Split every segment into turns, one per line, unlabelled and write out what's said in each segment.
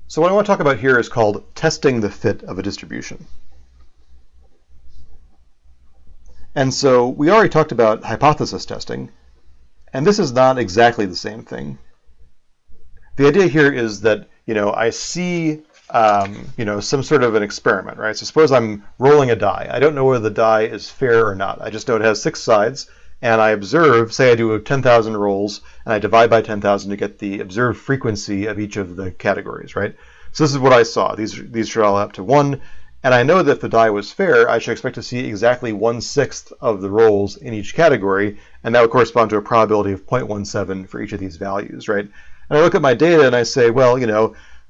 So what I want to talk about here is called testing the fit of a distribution. And so we already talked about hypothesis testing, and this is not exactly the same thing. The idea here is that, I see, some sort of an experiment, right? So suppose I'm rolling a die. I don't know whether the die is fair or not. I just know it has 6 sides, and I observe, say I do 10,000 rolls, and I divide by 10,000 to get the observed frequency of each of the categories, right? So this is what I saw. These should all add up to 1. And I know that if the die was fair, I should expect to see exactly 1/6 of the rolls in each category, and that would correspond to a probability of 0.17 for each of these values, right? And I look at my data and I say, well,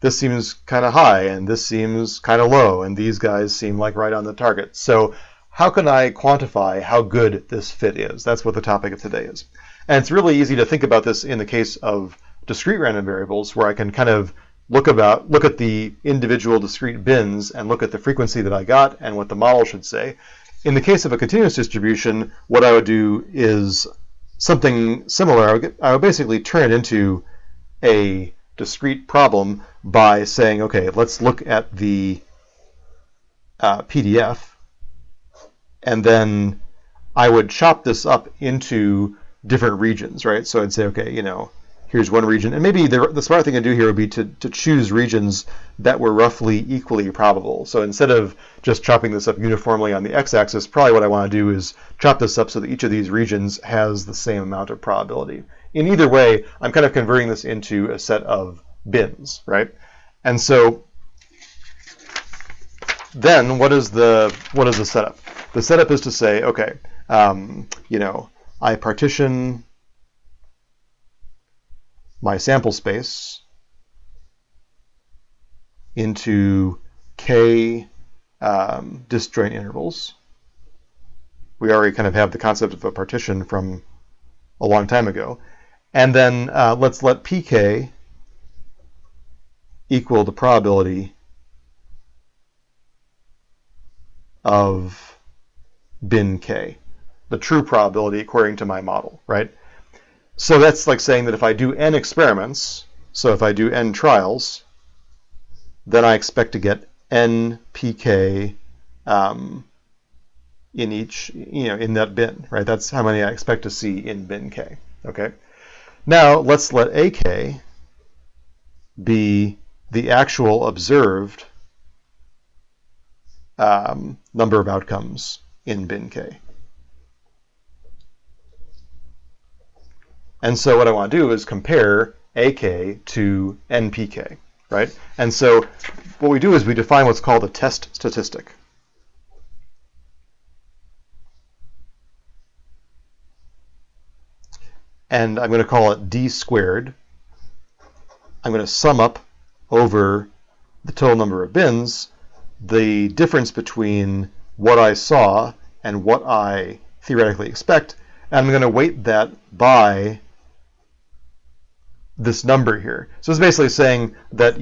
this seems kind of high, and this seems kind of low, and these guys seem like right on the target. So how can I quantify how good this fit is? That's what the topic of today is. And it's really easy to think about this in the case of discrete random variables, where I can kind of look at the individual discrete bins and look at the frequency that I got and what the model should say. In the case of a continuous distribution, what I would do is something similar. I would basically turn it into a discrete problem by saying, okay, let's look at the PDF, and then I would chop this up into different regions, right? So I'd say, okay, here's one region. And maybe the smart thing to do here would be to choose regions that were roughly equally probable. So instead of just chopping this up uniformly on the x-axis, probably what I want to do is chop this up so that each of these regions has the same amount of probability. In either way, I'm kind of converting this into a set of bins, right? And so then what is the setup? The setup is to say, okay, I partition my sample space into k disjoint intervals. We already kind of have the concept of a partition from a long time ago. And then let's let pk equal the probability of bin k, the true probability according to my model, right? So that's like saying that if I do n experiments, so if I do n trials, then I expect to get n pk in each, in that bin, right? That's how many I expect to see in bin k, okay? Now let's let ak be the actual observed number of outcomes in bin k. And so what I want to do is compare AK to NPK, right? And so what we do is we define what's called a test statistic. And I'm going to call it d squared. I'm going to sum up over the total number of bins the difference between what I saw and what I theoretically expect, and I'm going to weight that by this number here. So it's basically saying that,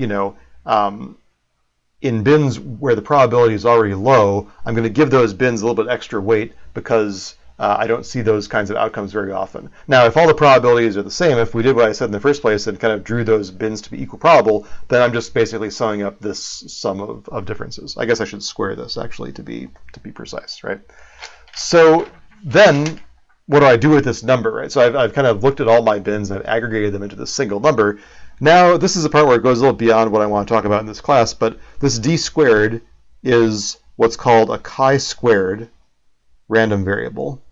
in bins where the probability is already low, I'm going to give those bins a little bit extra weight because I don't see those kinds of outcomes very often. Now, if all the probabilities are the same, if we did what I said in the first place and kind of drew those bins to be equal probable, then I'm just basically summing up this sum of differences. I guess I should square this actually to be precise, right? So then what do I do with this number, right? So I've kind of looked at all my bins and I've aggregated them into this single number. Now this is the part where it goes a little beyond what I want to talk about in this class, but this d squared is what's called a chi-squared random variable.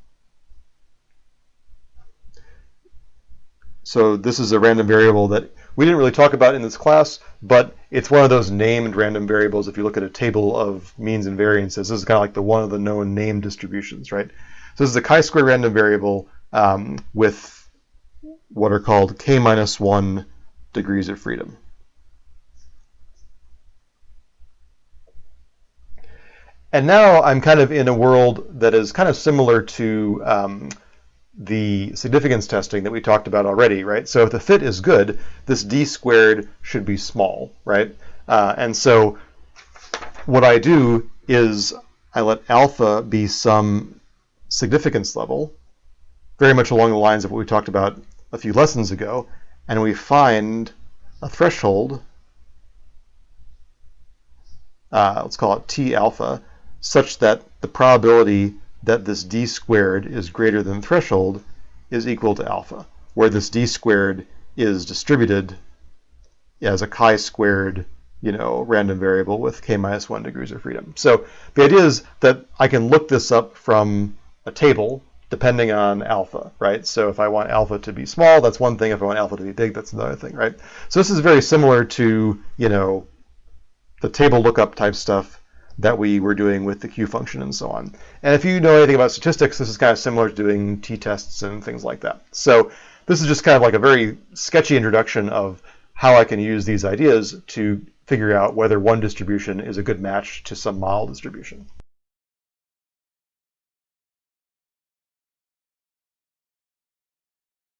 So this is a random variable that we didn't really talk about in this class, but it's one of those named random variables. If you look at a table of means and variances, this is kind of like one of the known named distributions, right? So this is a chi-squared random variable with what are called k-1 degrees of freedom. And now I'm kind of in a world that is kind of similar to the significance testing that we talked about already, right? So if the fit is good, this d squared should be small, right? And so what I do is I let alpha be some significance level, very much along the lines of what we talked about a few lessons ago, and we find a threshold let's call it T alpha, such that the probability that this d squared is greater than the threshold is equal to alpha, where this d squared is distributed as a chi-squared, random variable with k minus 1 degrees of freedom. So the idea is that I can look this up from a table depending on alpha, right? So if I want alpha to be small, that's one thing. If I want alpha to be big, that's another thing, right? So this is very similar to, the table lookup type stuff that we were doing with the Q function and so on. And if you know anything about statistics, this is kind of similar to doing t-tests and things like that. So this is just kind of like a very sketchy introduction of how I can use these ideas to figure out whether one distribution is a good match to some model distribution.